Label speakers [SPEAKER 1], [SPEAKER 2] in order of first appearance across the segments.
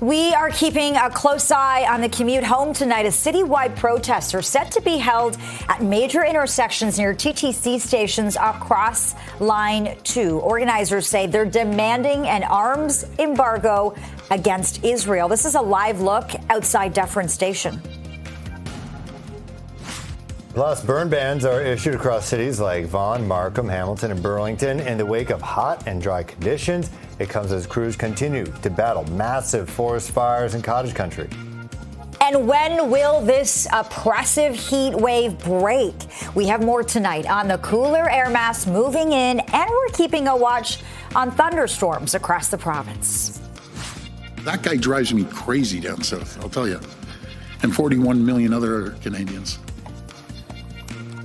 [SPEAKER 1] We are keeping a close eye on the commute home tonight. A citywide protests are set to be held at major intersections near TTC stations across Line 2. Organizers say they're demanding an arms embargo against Israel. This is a live look outside Dufferin Station.
[SPEAKER 2] Plus, burn bans are issued across cities like Vaughan, Markham, Hamilton, and Burlington in the wake of hot and dry conditions. It comes as crews continue to battle massive forest fires in cottage country.
[SPEAKER 1] And when will this oppressive heat wave break? We have more tonight on the cooler air mass moving in, and we're keeping a watch on thunderstorms across the province.
[SPEAKER 3] That guy drives me crazy down south, I'll tell you, and 41 million other Canadians.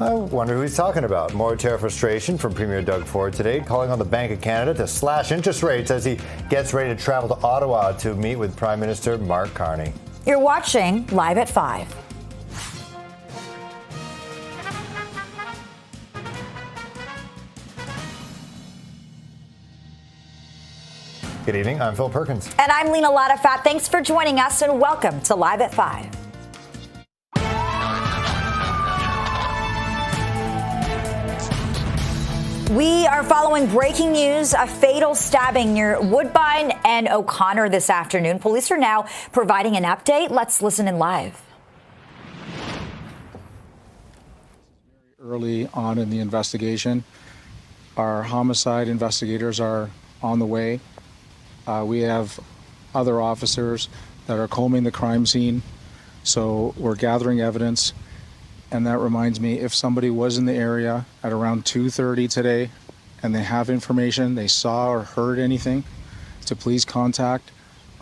[SPEAKER 2] I wonder who he's talking about. More tariff frustration from Premier Doug Ford today, calling on the Bank of Canada to slash interest rates as he gets ready to travel to Ottawa to meet with Prime Minister Mark Carney.
[SPEAKER 1] You're watching Live at 5.
[SPEAKER 2] Good evening. I'm Phil Perkins.
[SPEAKER 1] And I'm Lena Latafat. Thanks for joining us and welcome to Live at 5. We are following breaking news, a fatal stabbing near Woodbine and O'Connor this afternoon. Police are now providing an update. Let's listen in live.
[SPEAKER 4] Early on in the investigation, our homicide investigators are on the way. We have other officers that are combing the crime scene, so we're gathering evidence. And that reminds me, if somebody was in the area at around 2:30 today and they have information, they saw or heard anything, to please contact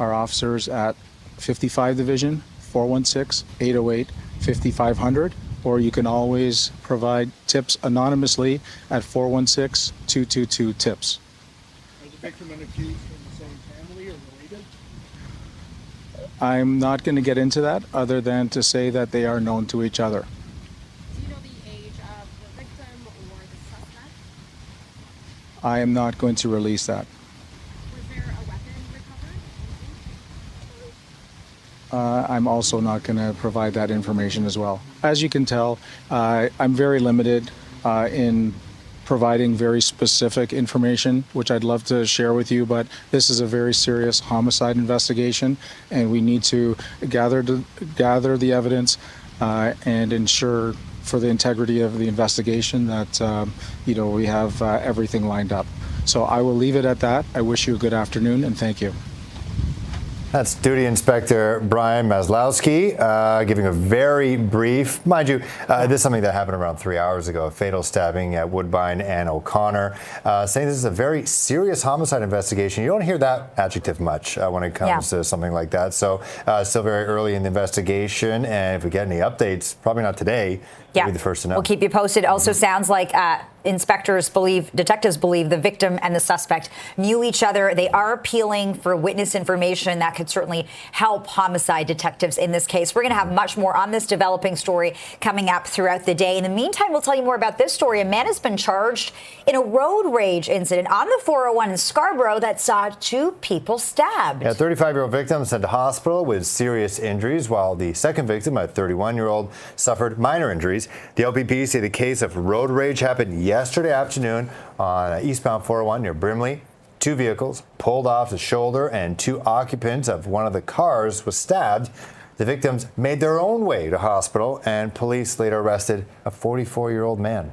[SPEAKER 4] our officers at 55 Division, 416-808-5500, or you can always provide tips anonymously at 416-222-TIPS.
[SPEAKER 5] Are the victim and accused from the same family or related?
[SPEAKER 4] I'm not going to get into that other than to say that they are known to each other. I am not going to release that.
[SPEAKER 5] Was there a weapon recovered?
[SPEAKER 4] I'm also not going to provide that information as well. As you can tell, I'm very limited in providing very specific information, which I'd love to share with you, but this is a very serious homicide investigation, and we need to gather the evidence and ensure for the integrity of the investigation that we have everything lined up. So I will leave it at that. I wish you a good afternoon and thank you.
[SPEAKER 2] That's Duty Inspector Brian Maslowski giving a very brief, mind you, this is something that happened around 3 hours ago, a fatal stabbing at Woodbine and O'Connor, saying this is a very serious homicide investigation. You don't hear that adjective much when it comes to something like that. So still very early in the investigation, and if we get any updates, probably not today, we'll be the first to know.
[SPEAKER 1] We'll keep you posted. Also sounds like detectives believe the victim and the suspect knew each other. They are appealing for witness information that could certainly help homicide detectives in this case. We're going to have much more on this developing story coming up throughout the day. In the meantime, we'll tell you more about this story. A man has been charged in a road rage incident on the 401 in Scarborough that saw 2 people stabbed.
[SPEAKER 2] A 35-year-old victim sent to hospital with serious injuries, while the second victim, a 31-year-old, suffered minor injuries. The LPP say the case of road rage happened yesterday afternoon on eastbound 401 near Brimley. 2 vehicles pulled off the shoulder and 2 occupants of one of the cars was stabbed. The victims made their own way to hospital, and police later arrested a 44-year-old man.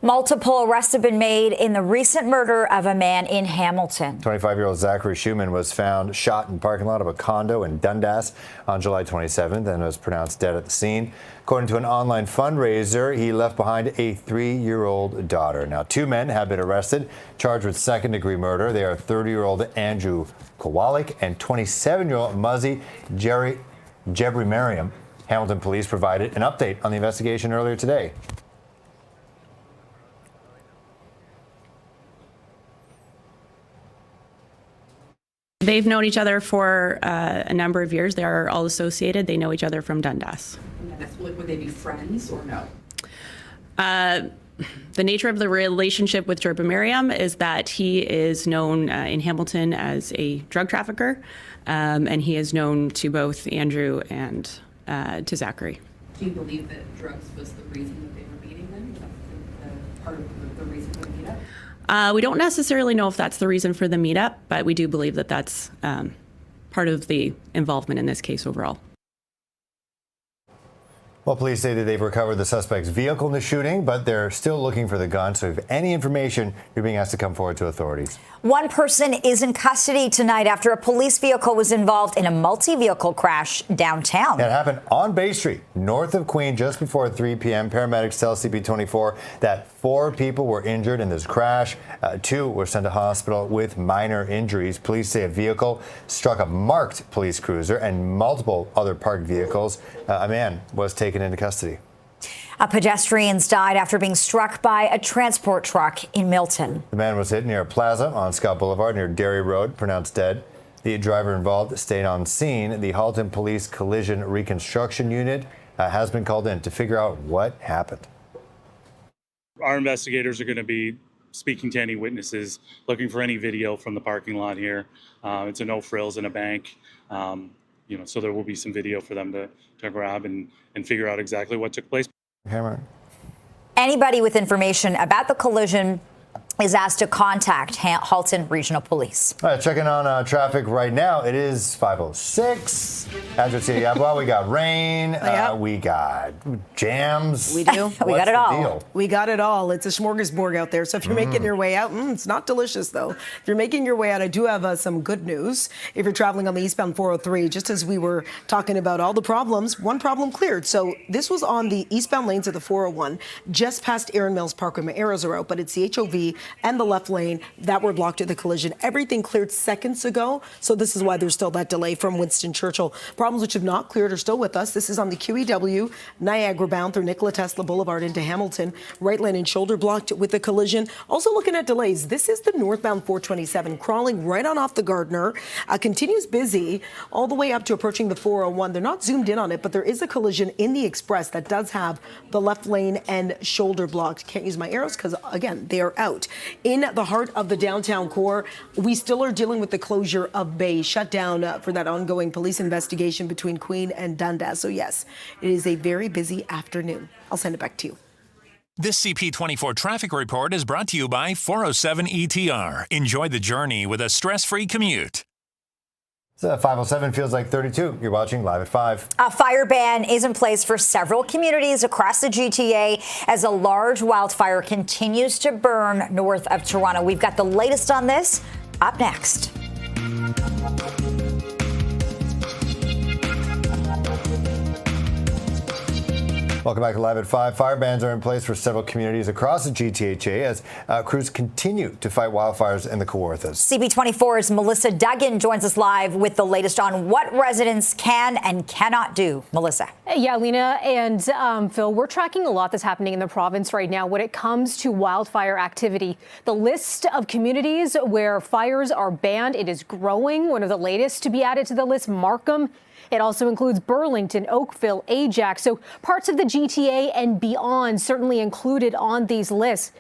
[SPEAKER 1] Multiple arrests have been made in the recent murder of a man in Hamilton.
[SPEAKER 2] 25-year-old Zachary Schumann was found shot in the parking lot of a condo in Dundas on July 27th and was pronounced dead at the scene. According to an online fundraiser, he left behind a 3-year-old daughter. Now, 2 men have been arrested, charged with second-degree murder. They are 30-year-old Andrew Kowalik and 27-year-old Muzzy Jebri Merriam. Hamilton police provided an update on the investigation earlier today.
[SPEAKER 6] They've known each other for a number of years. They are all associated. They know each other from Dundas.
[SPEAKER 7] Would they be friends or no?
[SPEAKER 6] the nature of the relationship with Jerba Miriam is that he is known in Hamilton as a drug trafficker, and he is known to both Andrew and to Zachary.
[SPEAKER 7] Do you believe that drugs was the reason that they were meeting them? The part of the reason for the meetup?
[SPEAKER 6] We don't necessarily know if that's the reason for the meetup, but we do believe that that's part of the involvement in this case overall.
[SPEAKER 2] Well, police say that they've recovered the suspect's vehicle in the shooting, but they're still looking for the gun. So if any information, you're being asked to come forward to authorities.
[SPEAKER 1] One person is in custody tonight after a police vehicle was involved in a multi-vehicle crash downtown.
[SPEAKER 2] It happened on Bay Street, north of Queen, just before 3 p.m. Paramedics tell CP24 that 4 people were injured in this crash. 2 were sent to hospital with minor injuries. Police say a vehicle struck a marked police cruiser and multiple other parked vehicles. A man was taken into custody.
[SPEAKER 1] Pedestrians died after being struck by a transport truck in Milton.
[SPEAKER 2] The man was hit near a plaza on Scott Boulevard near Derry Road, pronounced dead. The driver involved stayed on scene. The Halton Police Collision Reconstruction Unit has been called in to figure out what happened.
[SPEAKER 8] Our investigators are going to be speaking to any witnesses, looking for any video from the parking lot here. It's a no frills in a bank. So there will be some video for them to grab and figure out exactly what took place.
[SPEAKER 2] Cameron.
[SPEAKER 1] Anybody with information about the collision is asked to contact Halton Regional Police.
[SPEAKER 2] All right, checking on traffic right now. It is 5:06. Adjo City, Abwa. We got rain.
[SPEAKER 9] Yep.
[SPEAKER 2] We got jams.
[SPEAKER 9] We do.
[SPEAKER 1] We got it all.
[SPEAKER 2] Deal?
[SPEAKER 9] We got it all. It's a smorgasbord out there. So if you're making your way out, it's not delicious though. If you're making your way out, I do have some good news. If you're traveling on the eastbound 403, just as we were talking about all the problems, one problem cleared. So this was on the eastbound lanes of the 401, just past Erin Mills Parkway. My arrows are out, but it's the HOV and the left lane that were blocked at the collision. Everything cleared seconds ago. So this is why there's still that delay from Winston Churchill. Problems which have not cleared are still with us. This is on the QEW, Niagara bound through Nikola Tesla Boulevard into Hamilton. Right lane and shoulder blocked with the collision. Also looking at delays. This is the northbound 427 crawling right on off the Gardner. Continues busy all the way up to approaching the 401. They're not zoomed in on it, but there is a collision in the express that does have the left lane and shoulder blocked. Can't use my arrows because, again, they are out. In the heart of the downtown core, we still are dealing with the closure of Bay, shut down for that ongoing police investigation between Queen and Dundas. So yes, it is a very busy afternoon. I'll send it back to you.
[SPEAKER 10] This CP24 traffic report is brought to you by 407 ETR. Enjoy the journey with a stress-free commute.
[SPEAKER 2] So 5:07 feels like 32. You're watching Live at 5.
[SPEAKER 1] A fire ban is in place for several communities across the GTA as a large wildfire continues to burn north of Toronto. We've got the latest on this up next.
[SPEAKER 2] Welcome back to Live at 5. Fire bans are in place for several communities across the GTHA as crews continue to fight wildfires in the Kawarthas.
[SPEAKER 1] CP24's Melissa Duggan joins us live with the latest on what residents can and cannot do. Melissa.
[SPEAKER 11] Yeah, Lena and Phil, we're tracking a lot that's happening in the province right now when it comes to wildfire activity. The list of communities where fires are banned, it is growing. One of the latest to be added to the list, Markham. It also includes Burlington, Oakville, Ajax. So parts of the GTA and beyond certainly included on these lists.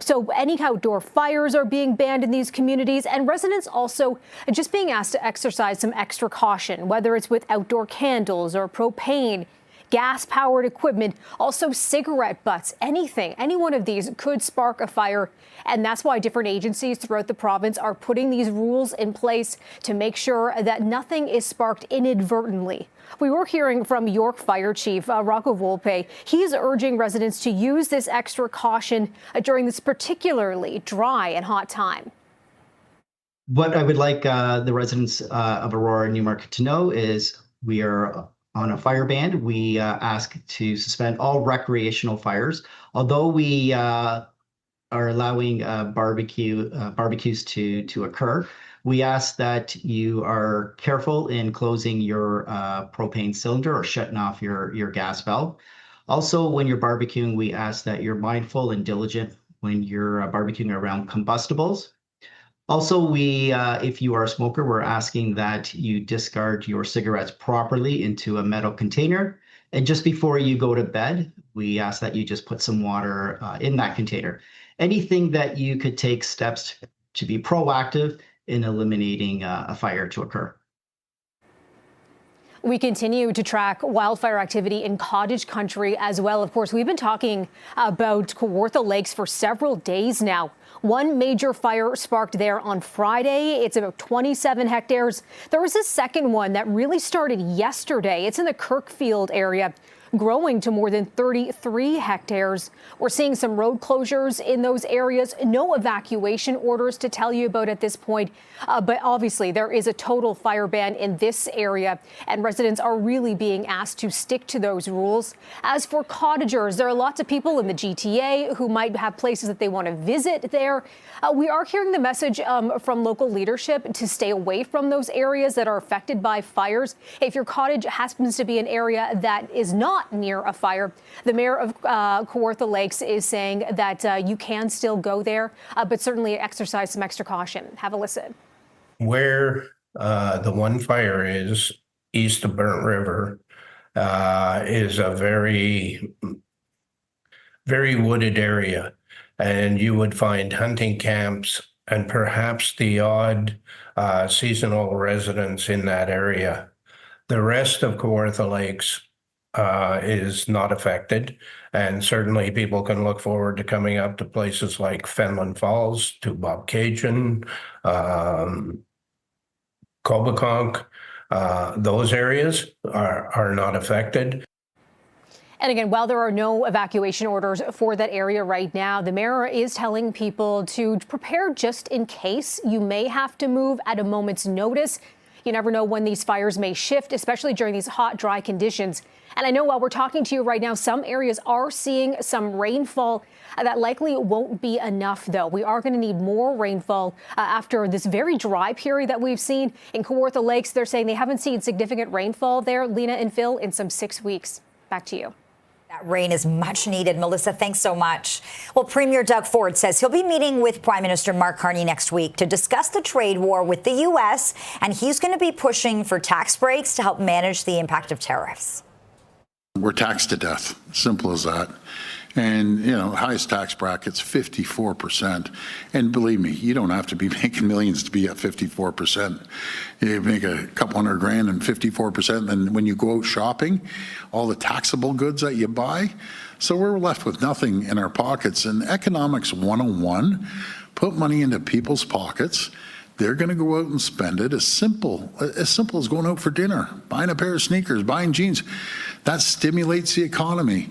[SPEAKER 11] So any outdoor fires are being banned in these communities, and residents also just being asked to exercise some extra caution, whether it's with outdoor candles or propane, gas-powered equipment, also cigarette butts, anything. Any one of these could spark a fire, and that's why different agencies throughout the province are putting these rules in place to make sure that nothing is sparked inadvertently. We were hearing from York Fire Chief Rocco Volpe. He's urging residents to use this extra caution during this particularly dry and hot time.
[SPEAKER 12] What I would like the residents of Aurora and Newmarket to know is we are on a fire ban. We ask to suspend all recreational fires. Although we are allowing barbecues to occur, we ask that you are careful in closing your propane cylinder or shutting off your gas valve. Also, when you're barbecuing, we ask that you're mindful and diligent when you're barbecuing around combustibles. Also, if you are a smoker, we're asking that you discard your cigarettes properly into a metal container. And just before you go to bed, we ask that you just put some water in that container. Anything that you could take steps to be proactive in eliminating a fire to occur.
[SPEAKER 11] We continue to track wildfire activity in cottage country as well. Of course, we've been talking about Kawartha Lakes for several days now. One major fire sparked there on Friday. It's about 27 hectares. There was a second one that really started yesterday. It's in the Kirkfield area, growing to more than 33 hectares. We're seeing some road closures in those areas. No evacuation orders to tell you about at this point. But obviously, there is a total fire ban in this area, and residents are really being asked to stick to those rules. As for cottagers, there are lots of people in the GTA who might have places that they want to visit there. We are hearing the message from local leadership to stay away from those areas that are affected by fires. If your cottage happens to be an area that is not near a fire, the mayor of Kawartha Lakes is saying that you can still go there, but certainly exercise some extra caution. Have a listen.
[SPEAKER 13] Where the one fire is, east of Burnt River, is a very, very wooded area. And you would find hunting camps and perhaps the odd seasonal residents in that area. The rest of Kawartha Lakes is not affected. And certainly people can look forward to coming up to places like Fenland Falls, to Bobcaygeon, Cobeconk. Those areas are not affected.
[SPEAKER 11] And again, while there are no evacuation orders for that area right now, the mayor is telling people to prepare just in case you may have to move at a moment's notice. You never know when these fires may shift, especially during these hot, dry conditions. And I know while we're talking to you right now, some areas are seeing some rainfall. That likely won't be enough, though. We are going to need more rainfall after this very dry period that we've seen in Kawartha Lakes. They're saying they haven't seen significant rainfall there, Lena and Phil, in some 6 weeks. Back to you.
[SPEAKER 1] That rain is much needed. Melissa, thanks so much. Well, Premier Doug Ford says he'll be meeting with Prime Minister Mark Carney next week to discuss the trade war with the U.S., and he's going to be pushing for tax breaks to help manage the impact of tariffs.
[SPEAKER 3] We're taxed to death. Simple as that. And, you know, highest tax bracket's 54%. And believe me, you don't have to be making millions to be at 54%. You make a couple $100 grand and 54%. And when you go out shopping, all the taxable goods that you buy. So we're left with nothing in our pockets. And economics 101, put money into people's pockets. They're going to go out and spend it. As simple as going out for dinner, buying a pair of sneakers, buying jeans. That stimulates the economy.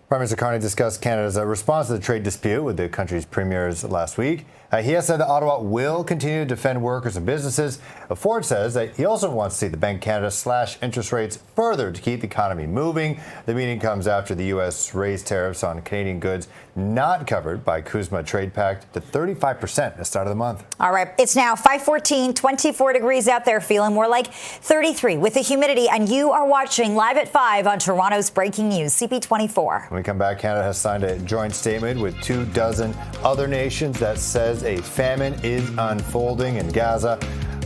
[SPEAKER 2] Prime Minister Carney discussed Canada's response to the trade dispute with the country's premiers last week. He has said that Ottawa will continue to defend workers and businesses. Ford says that he also wants to see the Bank of Canada slash interest rates further to keep the economy moving. The meeting comes after the U.S. raised tariffs on Canadian goods not covered by CUSMA Trade Pact to 35% at the start of the month.
[SPEAKER 1] All right, it's now 5:14, 24 degrees out there, feeling more like 33 with the humidity, and you are watching Live at 5 on Toronto's Breaking News, CP24.
[SPEAKER 2] When we come back, Canada has signed a joint statement with 24 other nations that says a famine is unfolding in Gaza.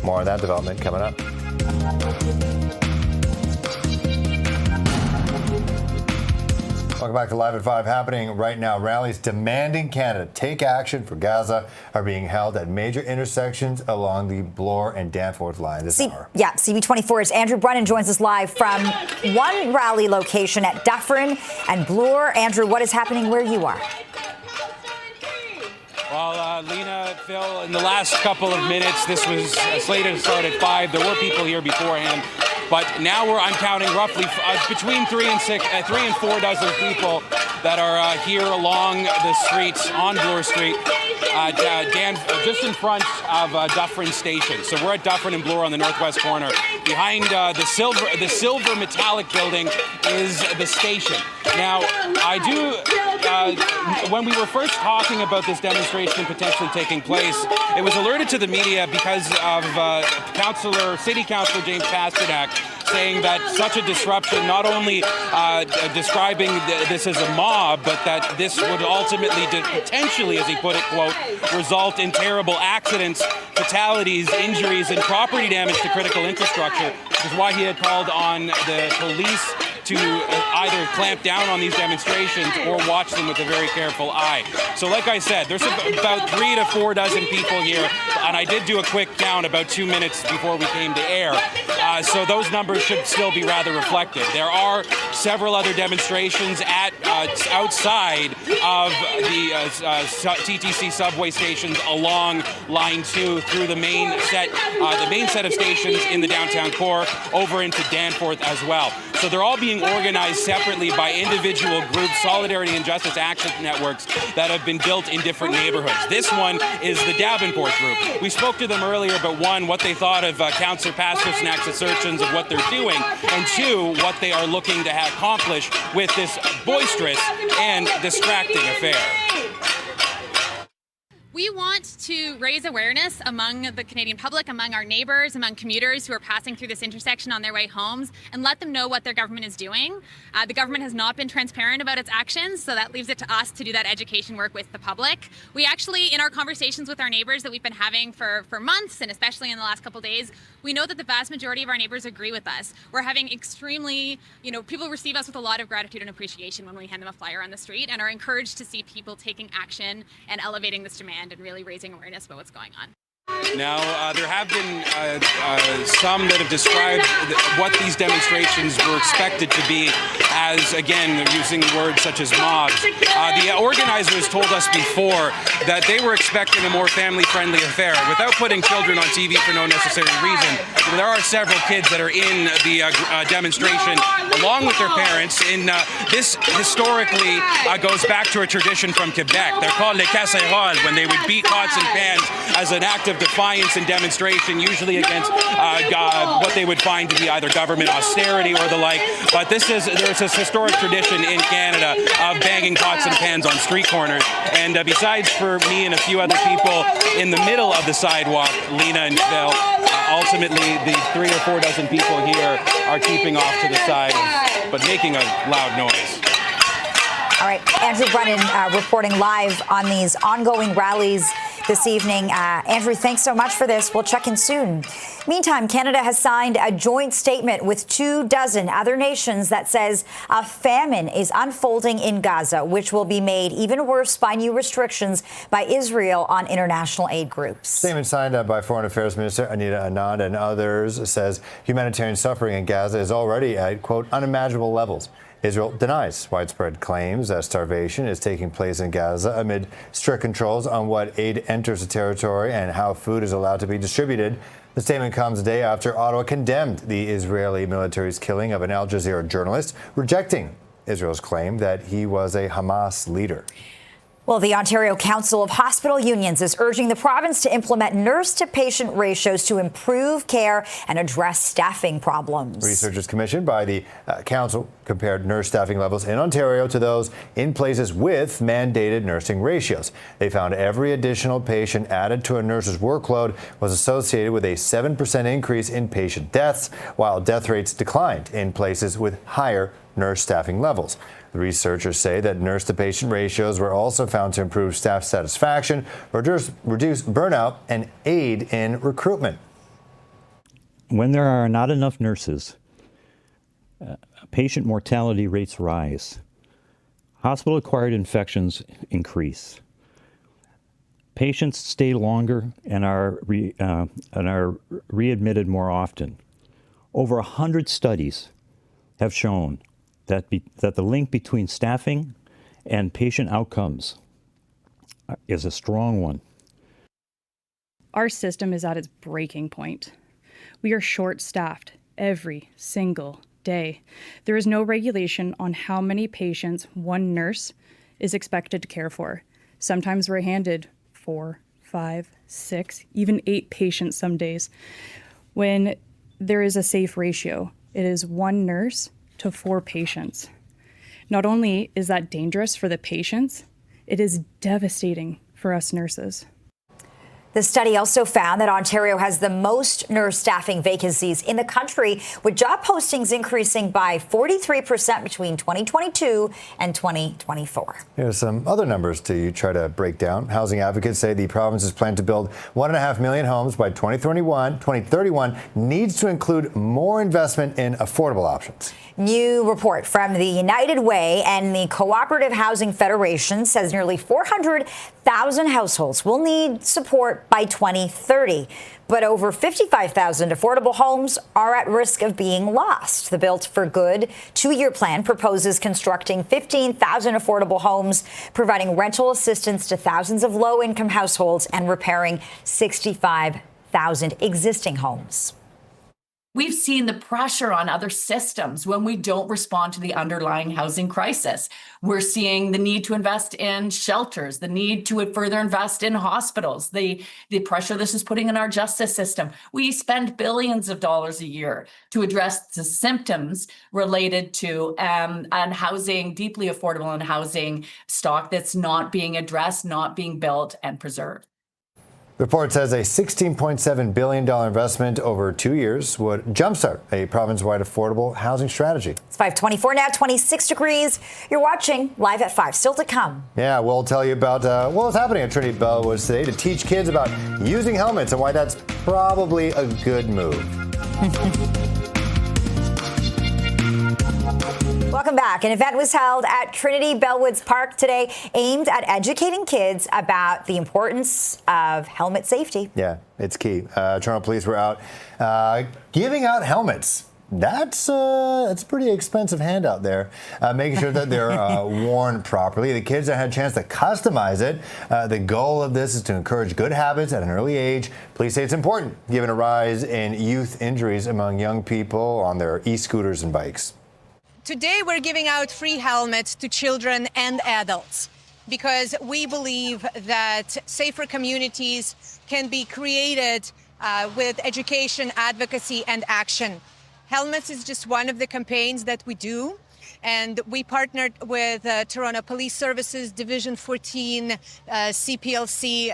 [SPEAKER 2] More on that development coming up. Welcome back to Live at 5. Happening right now, rallies demanding Canada take action for Gaza are being held at major intersections along the Bloor and Danforth line this hour.
[SPEAKER 1] Yeah, CP24's Andrew Brennan joins us live from one rally location at Dufferin and Bloor. Andrew, what is happening where you are?
[SPEAKER 14] Well, Lena, Phil, in the last couple of minutes, this was slated to start at 5. There were people here beforehand. But now I'm counting roughly between 3 and 4 dozen people that are here along the streets on Bloor Street, just in front of Dufferin Station. So we're at Dufferin and Bloor on the northwest corner. Behind the silver metallic building is the station. Now, when we were first talking about this demonstration potentially taking place, it was alerted to the media because of City Councillor James Pasternak saying that such a disruption, not only describing this as a mob, but that this would ultimately potentially, as he put it, quote, result in terrible accidents, fatalities, injuries, and property damage to critical infrastructure, which is why he had called on the police to either clamp down on these demonstrations or watch them with a very careful eye. So like I said, there's about 3 to 4 dozen people here, and I did do a quick count about 2 minutes before we came to air. So those numbers should still be rather reflective. There are several other demonstrations at outside of the TTC subway stations along Line 2 through the main set of stations in the downtown core over into Danforth as well. So they're all being organized separately by individual groups, solidarity and justice action networks that have been built in different neighborhoods. This one is the Davenport group. We spoke to them earlier about, one, what they thought of Councillor Pastersnack's assertions of what they're doing, and two, what they are looking to accomplish with this boisterous and distracting affair.
[SPEAKER 15] We want to raise awareness among the Canadian public, among our neighbours, among commuters who are passing through this intersection on their way homes, and let them know what their government is doing. The government has not been transparent about its actions, so that leaves it to us to do that education work with the public. We actually, in our conversations with our neighbours that we've been having for months, and especially in the last couple of days, we know that the vast majority of our neighbours agree with us. We're having extremely, people receive us with a lot of gratitude and appreciation when we hand them a flyer on the street, and are encouraged to see people taking action and elevating this demand and really raising awareness about what's going on.
[SPEAKER 14] Now, there have been some that have described what these demonstrations were expected to be as, again, using words such as mobs. The organizers told us before that they were expecting a more family-friendly affair. Without putting children on TV for no necessary reason, there are several kids that are in the demonstration along with their parents. This historically goes back to a tradition from Quebec. They're called les casseroles, when they would beat pots and pans as an act of defiance and demonstration, usually against what they would find to be either government austerity or the like. But there's this historic tradition in Canada of banging pots and pans on street corners. And besides for me and a few other people in the middle of the sidewalk, Lena and Phil, ultimately the 3 or 4 dozen people here are keeping off to the side, but making a loud noise.
[SPEAKER 1] All right, Andrew Brennan reporting live on these ongoing rallies this evening. Andrew, thanks so much for this. We'll check in soon. Meantime, Canada has signed a joint statement with 24 other nations that says a famine is unfolding in Gaza, which will be made even worse by new restrictions by Israel on international aid groups.
[SPEAKER 2] Statement signed by Foreign Affairs Minister Anita Anand and others says humanitarian suffering in Gaza is already at, quote, unimaginable levels. Israel denies widespread claims that starvation is taking place in Gaza amid strict controls on what aid enters the territory and how food is allowed to be distributed. The statement comes a day after Ottawa condemned the Israeli military's killing of an Al Jazeera journalist, rejecting Israel's claim that he was a Hamas leader.
[SPEAKER 1] Well, the Ontario Council of Hospital Unions is urging the province to implement nurse-to-patient ratios to improve care and address staffing problems.
[SPEAKER 2] Researchers commissioned by the council compared nurse staffing levels in Ontario to those in places with mandated nursing ratios. They found every additional patient added to a nurse's workload was associated with a 7% increase in patient deaths, while death rates declined in places with higher nurse staffing levels. The researchers say that nurse-to-patient ratios were also found to improve staff satisfaction, reduce burnout, and aid in recruitment.
[SPEAKER 16] When there are not enough nurses, patient mortality rates rise. Hospital-acquired infections increase. Patients stay longer and are readmitted more often. Over 100 studies have shown that the link between staffing and patient outcomes is a strong one.
[SPEAKER 17] Our system is at its breaking point. We are short-staffed every single day. There is no regulation on how many patients one nurse is expected to care for. Sometimes we're handed 4, 5, 6, even 8 patients some days. When there is a safe ratio, it is 1 nurse to 4 patients. Not only is that dangerous for the patients, it is devastating for us nurses.
[SPEAKER 1] The study also found that Ontario has the most nurse staffing vacancies in the country, with job postings increasing by 43% between 2022 and 2024.
[SPEAKER 2] Here's some other numbers to try to break down. Housing advocates say the province is planned to build 1.5 million homes by 2031 needs to include more investment in affordable options.
[SPEAKER 1] New report from the United Way and the Cooperative Housing Federation says nearly 400,000 households will need support by 2030. But over 55,000 affordable homes are at risk of being lost. The Built for Good 2-year plan proposes constructing 15,000 affordable homes, providing rental assistance to thousands of low-income households, and repairing 65,000 existing homes.
[SPEAKER 18] We've seen the pressure on other systems when we don't respond to the underlying housing crisis. We're seeing the need to invest in shelters, the need to further invest in hospitals, the pressure this is putting in our justice system. We spend billions of dollars a year to address the symptoms related to and housing, deeply affordable and housing stock that's not being addressed, not being built and preserved.
[SPEAKER 2] The report says a $16.7 billion investment over 2 years would jumpstart a province-wide affordable housing strategy.
[SPEAKER 1] It's 5:24 now, 26 degrees. You're watching Live at 5. Still to come.
[SPEAKER 2] Yeah, we'll tell you about what's happening at Trinity Bellwoods today to teach kids about using helmets and why that's probably a good move.
[SPEAKER 1] Welcome back. An event was held at Trinity Bellwoods Park today aimed at educating kids about the importance of helmet safety.
[SPEAKER 2] Yeah, it's key. Toronto police were out giving out helmets. That's a pretty expensive handout there, making sure that they're worn properly. The kids had a chance to customize it. The goal of this is to encourage good habits at an early age. Police say it's important, given a rise in youth injuries among young people on their e-scooters and bikes.
[SPEAKER 19] Today, we're giving out free helmets to children and adults because we believe that safer communities can be created with education, advocacy, and action. Helmets is just one of the campaigns that we do, and we partnered with Toronto Police Services Division 14, CPLC,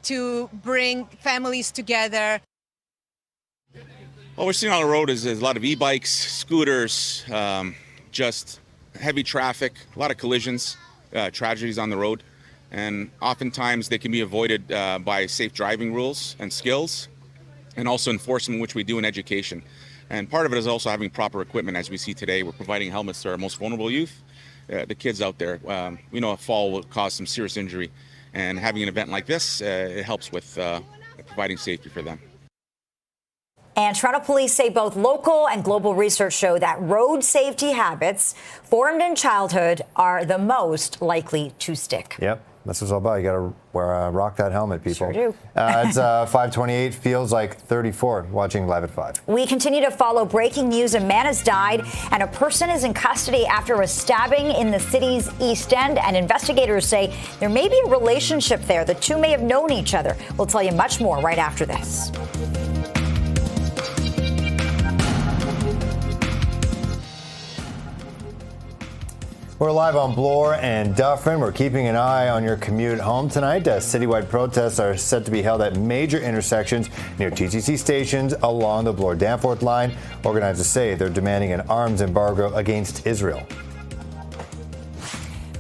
[SPEAKER 19] to bring families together.
[SPEAKER 14] What we're seeing on the road is a lot of e-bikes, scooters, just heavy traffic, a lot of collisions, tragedies on the road. And oftentimes they can be avoided by safe driving rules and skills, and also enforcement, which we do in education. And part of it is also having proper equipment. As we see today, we're providing helmets to our most vulnerable youth, the kids out there. We know a fall will cause some serious injury, and having an event like this, it helps with providing safety for them.
[SPEAKER 1] And Toronto police say both local and global research show that road safety habits formed in childhood are the most likely to stick.
[SPEAKER 2] Yep, that's what it's all about. You got to rock that helmet, people.
[SPEAKER 1] Sure do.
[SPEAKER 2] It's 5:28, feels like 34, watching Live at 5.
[SPEAKER 1] We continue to follow breaking news. A man has died and a person is in custody after a stabbing in the city's East End. And investigators say there may be a relationship there. The two may have known each other. We'll tell you much more right after this.
[SPEAKER 2] We're live on Bloor and Dufferin. We're keeping an eye on your commute home tonight. Citywide protests are set to be held at major intersections near TTC stations along the Bloor-Danforth line. Organizers say they're demanding an arms embargo against Israel.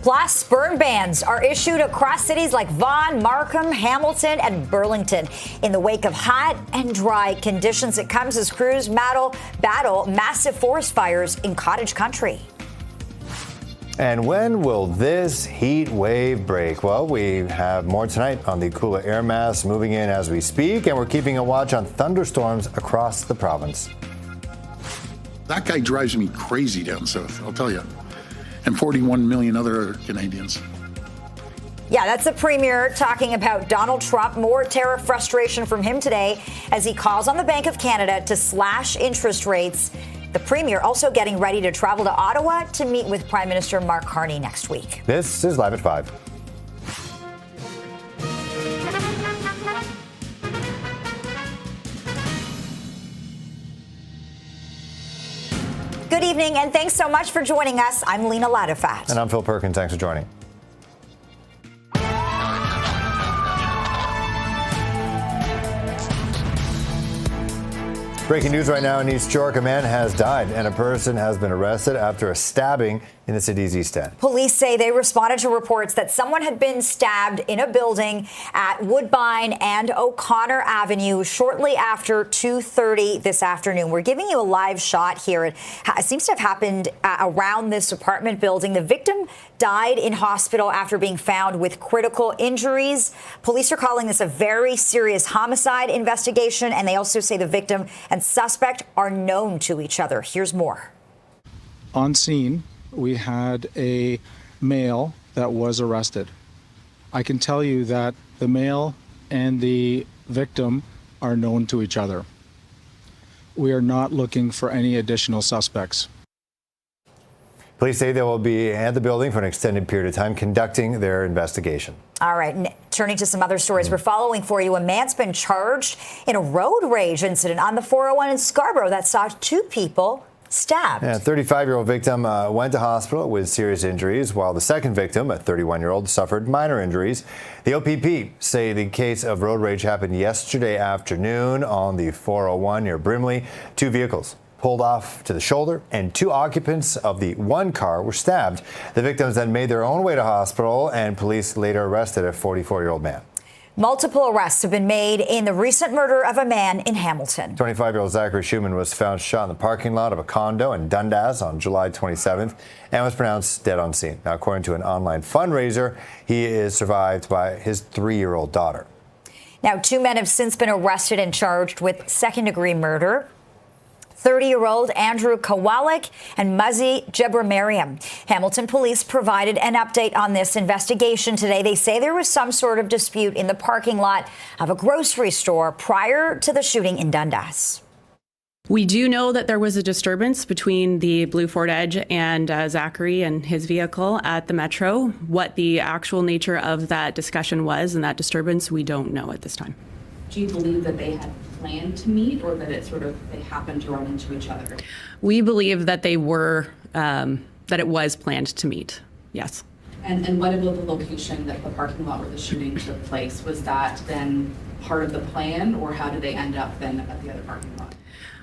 [SPEAKER 1] Plus, burn bans are issued across cities like Vaughan, Markham, Hamilton, and Burlington. In the wake of hot and dry conditions, it comes as crews battle massive forest fires in cottage country.
[SPEAKER 2] And when will this heat wave break? Well, we have more tonight on the cooler air mass moving in as we speak, and we're keeping a watch on thunderstorms across the province.
[SPEAKER 3] That guy drives me crazy down south, I'll tell you. And 41 million other Canadians.
[SPEAKER 1] Yeah, that's the premier talking about Donald Trump. More tariff frustration from him today as he calls on the Bank of Canada to slash interest rates. The premier also getting ready to travel to Ottawa to meet with Prime Minister Mark Carney next week.
[SPEAKER 2] This is Live at 5.
[SPEAKER 1] Good evening, and thanks so much for joining us. I'm Lena Ladifat.
[SPEAKER 2] And I'm Phil Perkins. Thanks for joining. Breaking news right now in East York. A man has died and a person has been arrested after a stabbing in the city's East End.
[SPEAKER 1] Police say they responded to reports that someone had been stabbed in a building at Woodbine and O'Connor Avenue shortly after 2:30 this afternoon. We're giving you a live shot here. It seems to have happened around this apartment building. The victim died in hospital after being found with critical injuries. Police are calling this a very serious homicide investigation, and they also say the victim and suspect are known to each other. Here's more.
[SPEAKER 4] On scene, we had a male that was arrested. I can tell you that the male and the victim are known to each other. We are not looking for any additional suspects.
[SPEAKER 2] Police say they will be at the building for an extended period of time conducting their investigation.
[SPEAKER 1] All right, turning to some other stories we're following for you. A man's been charged in a road rage incident on the 401 in Scarborough that saw two people stabbed.
[SPEAKER 2] Yeah, a 35-year-old victim went to hospital with serious injuries, while the second victim, a 31-year-old, suffered minor injuries. The OPP say the case of road rage happened yesterday afternoon on the 401 near Brimley. Two vehicles pulled off to the shoulder, and two occupants of the one car were stabbed. The victims then made their own way to hospital, and police later arrested a 44-year-old man.
[SPEAKER 1] Multiple arrests have been made in the recent murder of a man in Hamilton.
[SPEAKER 2] 25-year-old Zachary Schumann was found shot in the parking lot of a condo in Dundas on July 27th and was pronounced dead on scene. Now, according to an online fundraiser, he is survived by his 3-year-old daughter.
[SPEAKER 1] Now, two men have since been arrested and charged with second-degree murder. 30-year-old Andrew Kowalik and Muzzy Jebramariam. Hamilton police provided an update on this investigation today. They say there was some sort of dispute in the parking lot of a grocery store prior to the shooting in Dundas.
[SPEAKER 6] We do know that there was a disturbance between the blue Ford Edge and Zachary and his vehicle at the Metro. What the actual nature of that discussion was and that disturbance, we don't know at this time.
[SPEAKER 7] Do you believe that they had planned to meet, or that they happened to run into each other?
[SPEAKER 6] We believe that they were, that it was planned to meet, yes.
[SPEAKER 7] And what about the location, that the parking lot where the shooting took place? Was that then part of the plan, or how did they end up then at the other parking lot?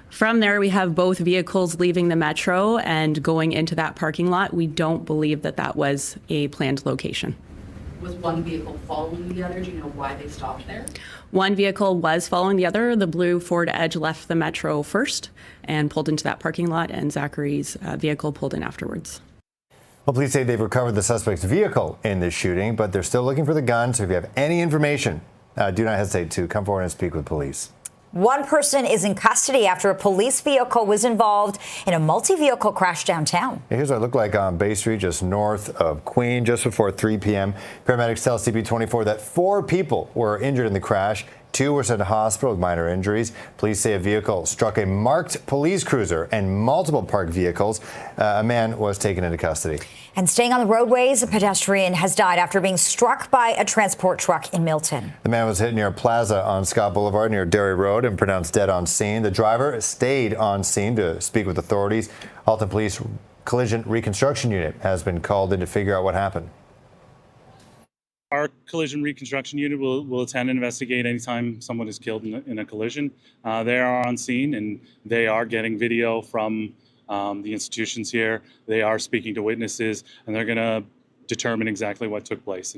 [SPEAKER 6] From there, we have both vehicles leaving the Metro and going into that parking lot. We don't believe that that was a planned location.
[SPEAKER 7] Was one vehicle following the other? Do you know why they stopped there?
[SPEAKER 6] One vehicle was following the other. The blue Ford Edge left the Metro first and pulled into that parking lot, and Zachary's vehicle pulled in afterwards.
[SPEAKER 2] Well, police say they've recovered the suspect's vehicle in this shooting, but they're still looking for the gun. So if you have any information, do not hesitate to come forward and speak with police.
[SPEAKER 1] One person is in custody after a police vehicle was involved in a multi-vehicle crash downtown.
[SPEAKER 2] Here's what it looked like on Bay Street, just north of Queen, just before 3 p.m. Paramedics tell CP24 that 4 people were injured in the crash. 2 were sent to hospital with minor injuries. Police say a vehicle struck a marked police cruiser and multiple parked vehicles. A man was taken into custody.
[SPEAKER 1] And staying on the roadways, a pedestrian has died after being struck by a transport truck in Milton.
[SPEAKER 2] The man was hit near a plaza on Scott Boulevard near Derry Road and pronounced dead on scene. The driver stayed on scene to speak with authorities. Halton Police Collision Reconstruction Unit has been called in to figure out what happened.
[SPEAKER 8] Our collision reconstruction unit will attend and investigate anytime someone is killed in a collision. They are on scene, and they are getting video from the institutions here. They are speaking to witnesses, and they're going to determine exactly what took place.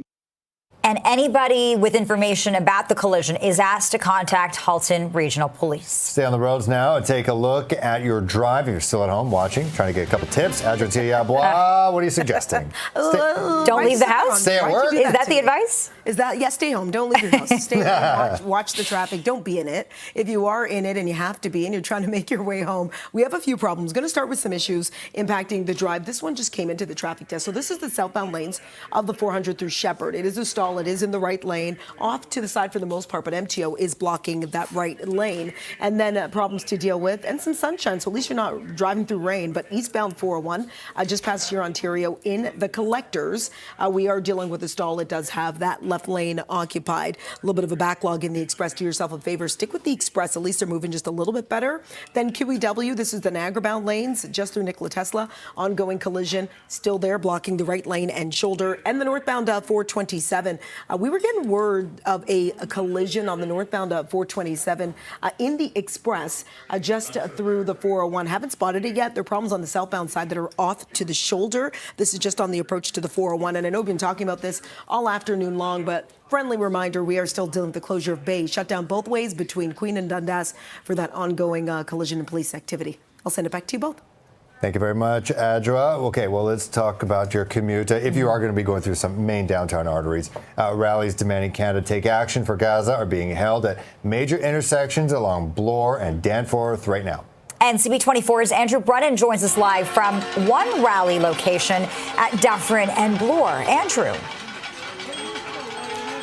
[SPEAKER 1] And anybody with information about the collision is asked to contact Halton Regional Police.
[SPEAKER 2] Stay on the roads now and take a look at your drive. If you're still at home watching, trying to get a couple tips. Adrian, what are you suggesting?
[SPEAKER 1] Don't leave the house?
[SPEAKER 2] Stay at work?
[SPEAKER 1] Is that the advice?
[SPEAKER 9] Is that, yes, stay home. Don't leave your house. Stay home. Watch the traffic. Don't be in it. If you are in it and you have to be and you're trying to make your way home, we have a few problems. Going to start with some issues impacting the drive. This one just came into the traffic test. So this is the southbound lanes of the 400 through Shepherd. It is a stall. It is in the right lane, off to the side for the most part, but MTO is blocking that right lane. And then problems to deal with and some sunshine. So at least you're not driving through rain. But eastbound 401, just past here, Ontario, in the collectors, we are dealing with a stall. It does have that left lane occupied. A little bit of a backlog in the Express. Do yourself a favor. Stick with the Express. At least they're moving just a little bit better than QEW. This is the Niagara-bound lanes, just through Nikola Tesla. Ongoing collision, still there, blocking the right lane and shoulder. And the northbound 427 We were getting word of a collision on the northbound 427 in the express just through the 401. Haven't spotted it yet. There are problems on the southbound side that are off to the shoulder. This is just on the approach to the 401. And I know we've been talking about this all afternoon long, but friendly reminder, we are still dealing with the closure of Bay. Shut down both ways between Queen and Dundas for that ongoing collision and police activity. I'll send it back to you both.
[SPEAKER 2] Thank you very much, Adra. Okay, well, let's talk about your commute. If you are going to be going through some main downtown arteries, rallies demanding Canada take action for Gaza are being held at major intersections along Bloor and Danforth right now.
[SPEAKER 1] And CP24's Andrew Brennan joins us live from one rally location at Dufferin and Bloor. Andrew.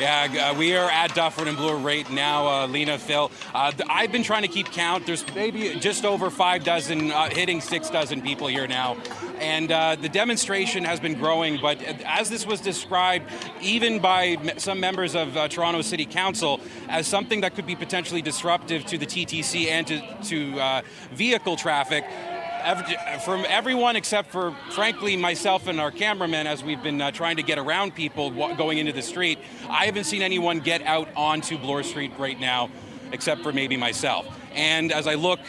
[SPEAKER 14] Yeah, we are at Dufferin and Bloor right now, Lena, Phil. I've been trying to keep count. There's maybe just over 5 dozen, hitting 6 dozen people here now. And the demonstration has been growing, but as this was described, even by some members of Toronto City Council, as something that could be potentially disruptive to the TTC and to vehicle traffic, from everyone except for, frankly, myself and our cameraman, as we've been trying to get around people going into the street, I haven't seen anyone get out onto Bloor Street right now, except for maybe myself. And as I look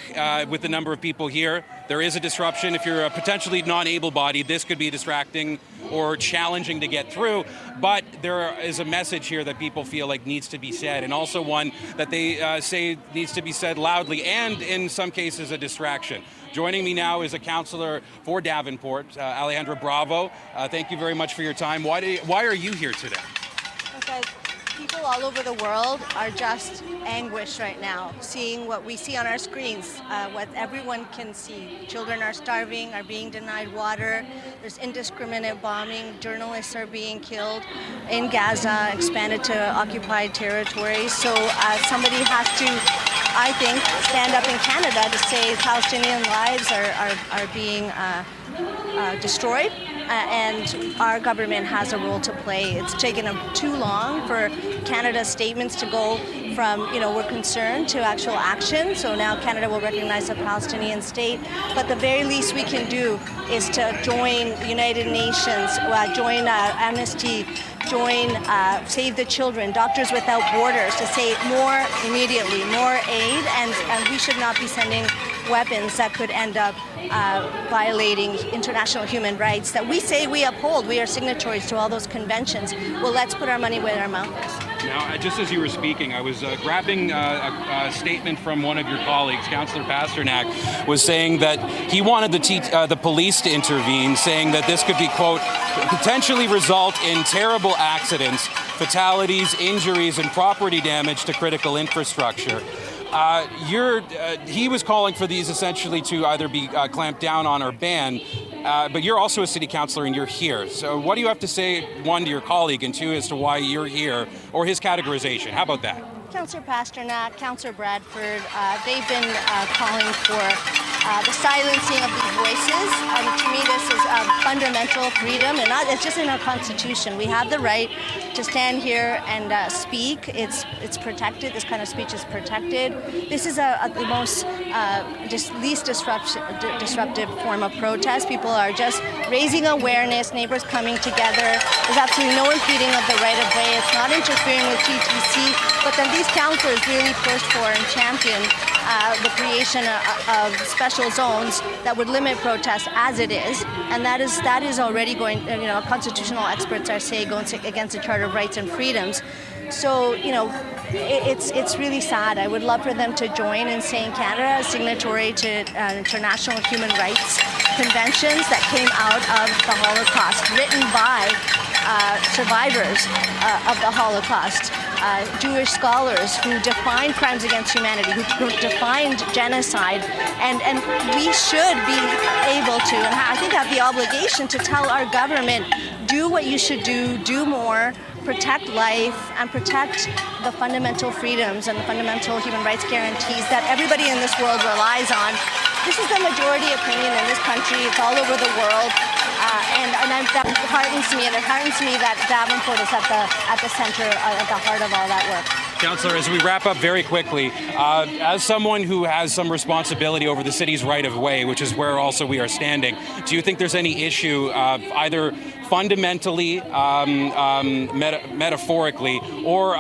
[SPEAKER 14] with the number of people here, there is a disruption. If you're potentially non-able-bodied, this could be distracting or challenging to get through. But there is a message here that people feel like needs to be said, and also one that they say needs to be said loudly, and in some cases a distraction. Joining me now is a councillor for Davenport, Alejandra Bravo. Thank you very much for your time. Why are you here today?
[SPEAKER 20] Because people all over the world are just anguished right now, seeing what we see on our screens, what everyone can see. Children are starving, are being denied water. There's indiscriminate bombing. Journalists are being killed in Gaza, expanded to occupied territories. So somebody has to, I think, stand up in Canada to say Palestinian lives are being destroyed, and our government has a role to play. It's taken too long for Canada's statements to go from, we're concerned to actual action. So now Canada will recognize a Palestinian state. But the very least we can do is to join the United Nations, join Amnesty, join Save the Children, Doctors Without Borders, to say more immediately, more aid, and we should not be sending weapons that could end up violating international human rights that we say we uphold. We are signatories to all those conventions. Well, let's put our money where our mouth is.
[SPEAKER 14] Now, just as you were speaking, I was grabbing a statement from one of your colleagues, Councillor Pasternak, was saying that he wanted the police to intervene, saying that this could be, quote, potentially result in terrible accidents, fatalities, injuries, and property damage to critical infrastructure. He was calling for these essentially to either be clamped down on or banned, but you're also a city councillor and you're here. So what do you have to say, one, to your colleague, and two, as to why you're here, or his categorization? How about that?
[SPEAKER 20] Councillor Pasternak, Councillor Bradford, they've been calling for the silencing of these voices. To me, this is fundamental freedom, and it's just in our Constitution. We have the right to stand here and speak. It's protected. This kind of speech is protected. This is the most least disruptive form of protest. People are just raising awareness, neighbors coming together. There's absolutely no impeding of the right of way. It's not interfering with TTC, but then these councillors really pushed for and championed the creation of special zones that would limit protests as it is, and that is already going. Constitutional experts are saying going against the Charter of Rights and Freedoms. So it's really sad. I would love for them to join in saying Canada is signatory to international human rights conventions that came out of the Holocaust, written by survivors of the Holocaust. Jewish scholars who defined crimes against humanity, who defined genocide, and we should be able to, and I think have the obligation to tell our government, do what you should do more, protect life, and protect the fundamental freedoms and the fundamental human rights guarantees that everybody in this world relies on. This is the majority opinion in this country. It's all over the world. That heartens me, and it heartens me that Davenport is at the center, at the heart of all that work.
[SPEAKER 14] Councillor, as we wrap up very quickly, as someone who has some responsibility over the city's right-of-way, which is where also we are standing, do you think there's any issue either fundamentally, metaphorically, or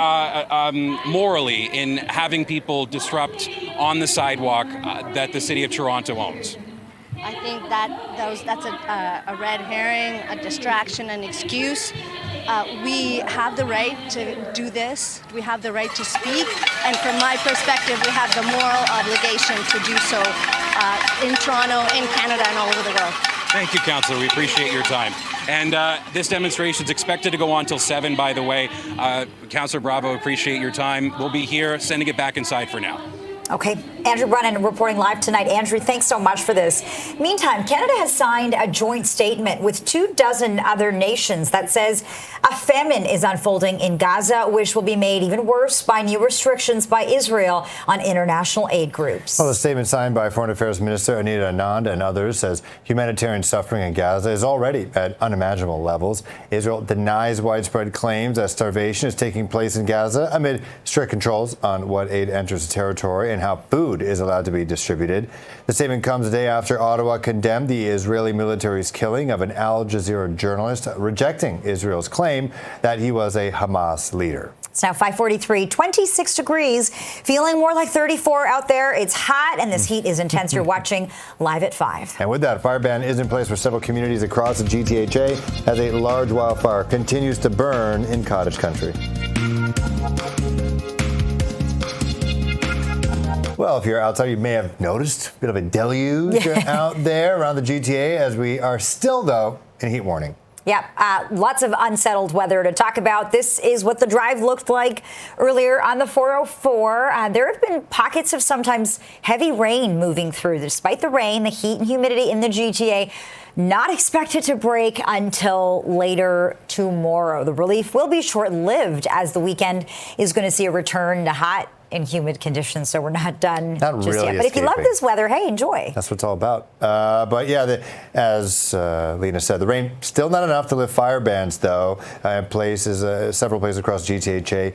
[SPEAKER 14] morally in having people disrupt on the sidewalk that the City of Toronto owns?
[SPEAKER 20] I think that's a red herring, a distraction, an excuse. We have the right to do this. We have the right to speak. And from my perspective, we have the moral obligation to do so in Toronto, in Canada, and all over the world.
[SPEAKER 14] Thank you, Councillor. We appreciate your time. And this demonstration is expected to go on till 7, by the way. Councillor Bravo, appreciate your time. We'll be here sending it back inside for now.
[SPEAKER 1] Okay, Andrew Brennan reporting live tonight. Andrew, thanks so much for this. Meantime, Canada has signed a joint statement with 24 other nations that says a famine is unfolding in Gaza, which will be made even worse by new restrictions by Israel on international aid groups.
[SPEAKER 2] Well, the statement signed by Foreign Affairs Minister Anita Anand and others says humanitarian suffering in Gaza is already at unimaginable levels. Israel denies widespread claims that starvation is taking place in Gaza amid strict controls on what aid enters the territory and how food is allowed to be distributed. The statement comes a day after Ottawa condemned the Israeli military's killing of an Al Jazeera journalist, rejecting Israel's claim that he was a Hamas leader.
[SPEAKER 1] It's now 5:43, 26 degrees, feeling more like 34 out there. It's hot, and this heat is intense. You're watching Live at 5.
[SPEAKER 2] And with that, a fire ban is in place for several communities across the GTHA as a large wildfire continues to burn in cottage country. Well, if you're outside, you may have noticed a bit of a deluge out there around the GTA as we are still, though, in heat warning.
[SPEAKER 1] Yeah, lots of unsettled weather to talk about. This is what the drive looked like earlier on the 404. There have been pockets of sometimes heavy rain moving through. Despite the rain, the heat and humidity in the GTA not expected to break until later tomorrow. The relief will be short-lived as the weekend is going to see a return to hot and humid conditions, so we're not done just yet. But if you love this weather, hey, enjoy.
[SPEAKER 2] That's what it's all about. But yeah, as Lena said, the rain still not enough to lift fire bans, though, in places, several places across GTHA.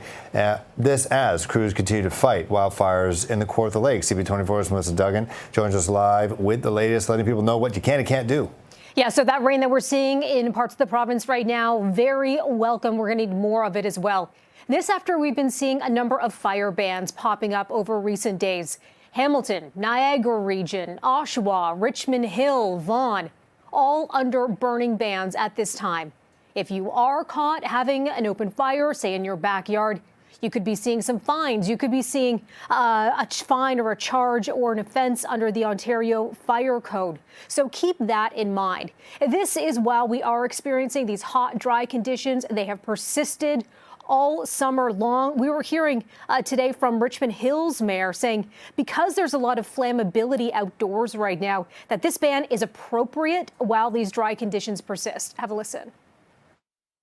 [SPEAKER 2] This as crews continue to fight wildfires in the Kawartha Lake. CP24's Melissa Duggan joins us live with the latest, letting people know what you can and can't do.
[SPEAKER 11] Yeah, so that rain that we're seeing in parts of the province right now, very welcome. We're going to need more of it as well. This after we've been seeing a number of fire bans popping up over recent days. Hamilton, Niagara region, Oshawa, Richmond Hill, Vaughan, all under burning bans at this time. If you are caught having an open fire, say in your backyard, you could be seeing some fines. You could be seeing a fine or a charge or an offense under the Ontario Fire Code. So keep that in mind. This is while we are experiencing these hot, dry conditions. They have persisted all summer long. We were hearing today from Richmond Hill's mayor saying because there's a lot of flammability outdoors right now, that this ban is appropriate while these dry conditions persist. Have a listen.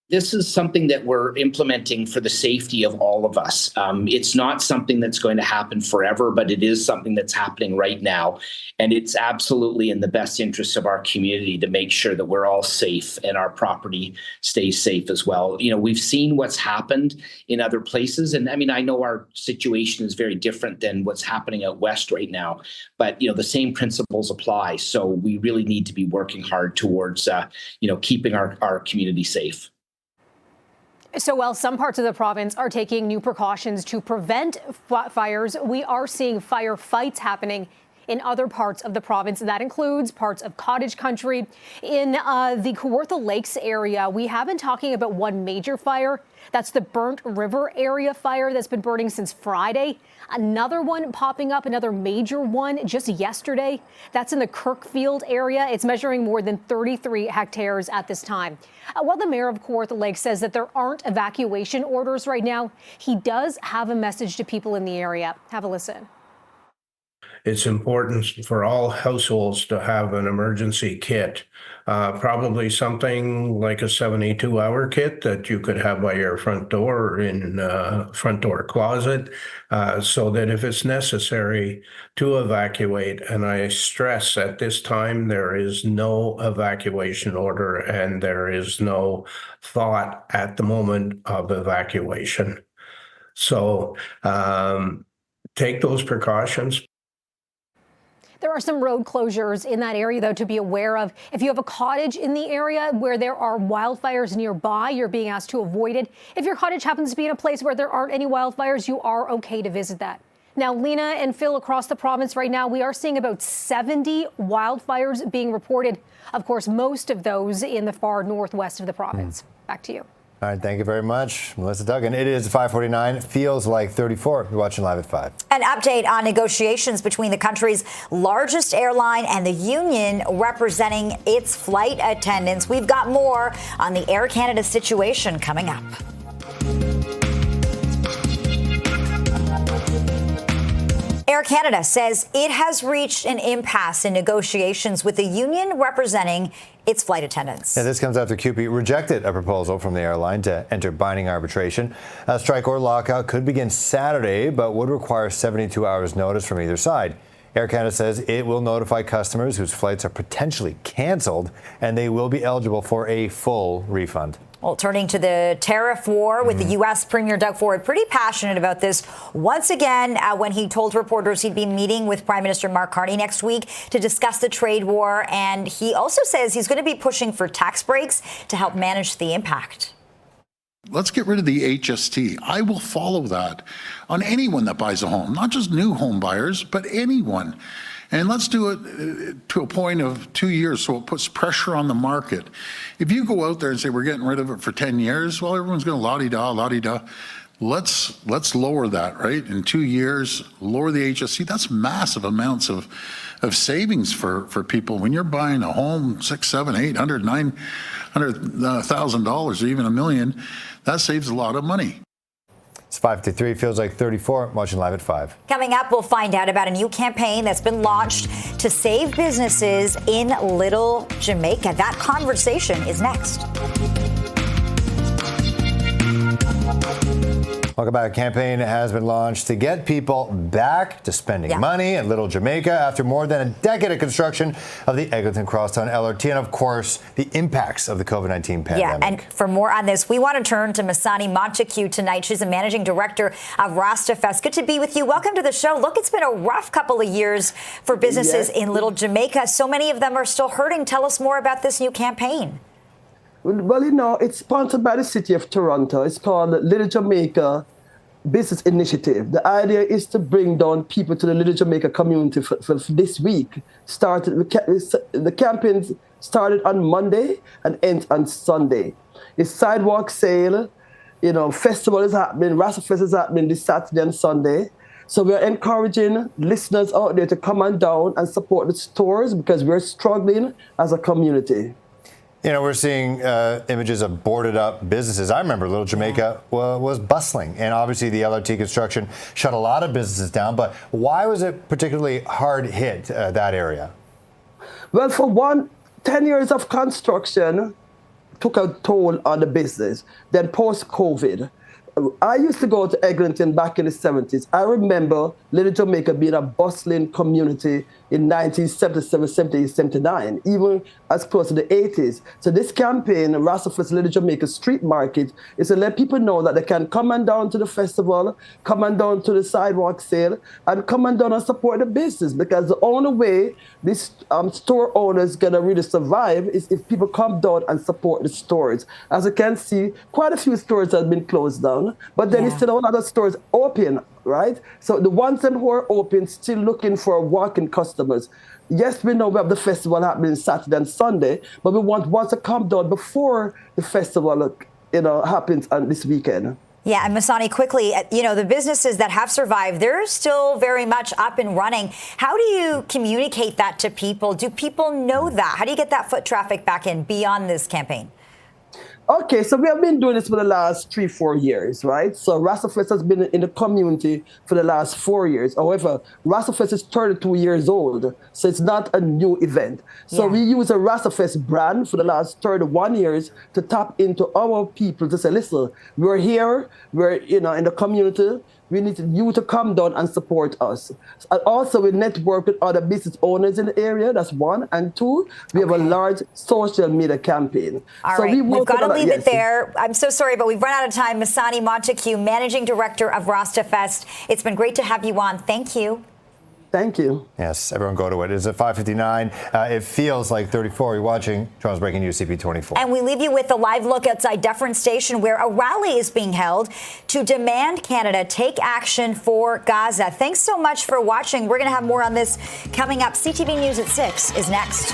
[SPEAKER 21] This is something that we're implementing for the safety of all of us. It's not something that's going to happen forever, but it is something that's happening right now. And it's absolutely in the best interests of our community to make sure that we're all safe and our property stays safe as well. You know, we've seen what's happened in other places. And I mean, I know our situation is very different than what's happening out west right now, but, you know, the same principles apply. So we really need to be working hard towards, keeping our community safe.
[SPEAKER 11] So while some parts of the province are taking new precautions to prevent fires, we are seeing firefights happening in other parts of the province. That includes parts of cottage country. In the Kawartha Lakes area, we have been talking about one major fire. That's the Burnt River area fire that's been burning since Friday. Another one popping up, another major one just yesterday. That's in the Kirkfield area. It's measuring more than 33 hectares at this time. While the mayor of Kawartha Lakes says that there aren't evacuation orders right now, he does have a message to people in the area. Have a listen.
[SPEAKER 13] It's important for all households to have an emergency kit, probably something like a 72-hour kit that you could have by your front door or in front door closet, so that if it's necessary to evacuate, and I stress at this time, there is no evacuation order and there is no thought at the moment of evacuation. So take those precautions.
[SPEAKER 11] There are some road closures in that area, though, to be aware of. If you have a cottage in the area where there are wildfires nearby, you're being asked to avoid it. If your cottage happens to be in a place where there aren't any wildfires, you are okay to visit that. Now, Lena and Phil, across the province right now, we are seeing about 70 wildfires being reported. Of course, most of those in the far northwest of the province. Back to you.
[SPEAKER 2] All right, thank you very much, Melissa Duggan. It is 5:49. Feels like 34. You're watching Live at 5.
[SPEAKER 1] An update on negotiations between the country's largest airline and the union representing its flight attendants. We've got more on the Air Canada situation coming up. Air Canada says it has reached an impasse in negotiations with the union representing its flight attendants.
[SPEAKER 2] Yeah, this comes after CUPE rejected a proposal from the airline to enter binding arbitration. A strike or lockout could begin Saturday, but would require 72 hours notice from either side. Air Canada says it will notify customers whose flights are potentially canceled, and they will be eligible for a full refund.
[SPEAKER 1] Well, turning to the tariff war with the U.S. Premier Doug Ford, pretty passionate about this once again when he told reporters he'd be meeting with Prime Minister Mark Carney next week to discuss the trade war. And he also says he's going to be pushing for tax breaks to help manage the impact.
[SPEAKER 3] Let's get rid of the HST. I will follow that on anyone that buys a home, not just new home buyers, but anyone. And let's do it to a point of 2 years so it puts pressure on the market. If you go out there and say we're getting rid of it for 10 years, well, everyone's going to la-di-da, la-di-da. Let's lower that, right? In 2 years, lower the HST. That's massive amounts of savings for people. When you're buying a home, $600,000, $700,000, $900,000, or even $1 million, that saves a lot of money.
[SPEAKER 2] It's 5:03. Feels like 34. Watching Live at 5.
[SPEAKER 1] Coming up, we'll find out about a new campaign that's been launched to save businesses in Little Jamaica. That conversation is next.
[SPEAKER 2] Welcome back. A campaign has been launched to get people back to spending money in Little Jamaica after more than a decade of construction of the Eglinton Crosstown LRT and, of course, the impacts of the COVID-19 pandemic.
[SPEAKER 1] Yeah, and for more on this, we want to turn to Masani Montague tonight. She's the managing director of Rastafest. Good to be with you. Welcome to the show. Look, it's been a rough couple of years for businesses in Little Jamaica. So many of them are still hurting. Tell us more about this new campaign.
[SPEAKER 5] Well, you know, it's sponsored by the city of Toronto. It's called Little Jamaica Business Initiative. The idea is to bring down people to the Little Jamaica community for this week. The campaign started on Monday and ends on Sunday. It's sidewalk sale, you know, festival is happening, Rastafest is happening this Saturday and Sunday. So we're encouraging listeners out there to come on down and support the stores because we're struggling as a community.
[SPEAKER 2] You know, we're seeing images of boarded up businesses. I remember Little Jamaica was bustling, and obviously the LRT construction shut a lot of businesses down. But why was it particularly hard hit, that area?
[SPEAKER 5] Well, for one, 10 years of construction took a toll on the business. Then post-COVID, I used to go to Eglinton back in the 70s. I remember Little Jamaica being a bustling community in 1977, 78, 79, even as close to the 80s. So this campaign, Rastafest Little Jamaica Street Market, is to let people know that they can come on down to the festival, come on down to the sidewalk sale, and come on down and support the business. Because the only way this store owners gonna really survive is if people come down and support the stores. As you can see, quite a few stores have been closed down, but then it's still a lot of stores open, right? So the ones who are open still looking for walk-in customers. Yes, we know we have the festival happening Saturday and Sunday, but we want ones to come down before the festival, you know, happens on this weekend.
[SPEAKER 1] Yeah, and Masani, quickly, you know, the businesses that have survived, they're still very much up and running. How do you communicate that to people? Do people know that? How do you get that foot traffic back in beyond this campaign?
[SPEAKER 5] Okay, so we have been doing this for the last 3-4 years, right? So Rastafest has been in the community for the last 4 years. However, Rastafest is 32 years old, so it's not a new event. So we use a Rastafest brand for the last 31 years to tap into our people to say, listen, we're here, we're, you know, in the community, We need you to come down and support us. And also, we network with other business owners in the area. That's one. And two, we have a large social media campaign.
[SPEAKER 1] All right, we've got to leave it there. I'm so sorry, but we've run out of time. Masani Montague, Managing Director of Rasta Fest. It's been great to have you on. Thank you.
[SPEAKER 5] Thank you.
[SPEAKER 2] Yes, everyone go to it. It's at 5:59. It feels like 34. You're watching Toronto's Breaking News, CP24.
[SPEAKER 1] And we leave you with a live look outside Dufferin Station, where a rally is being held to demand Canada take action for Gaza. Thanks so much for watching. We're going to have more on this coming up. CTV News at 6 is next.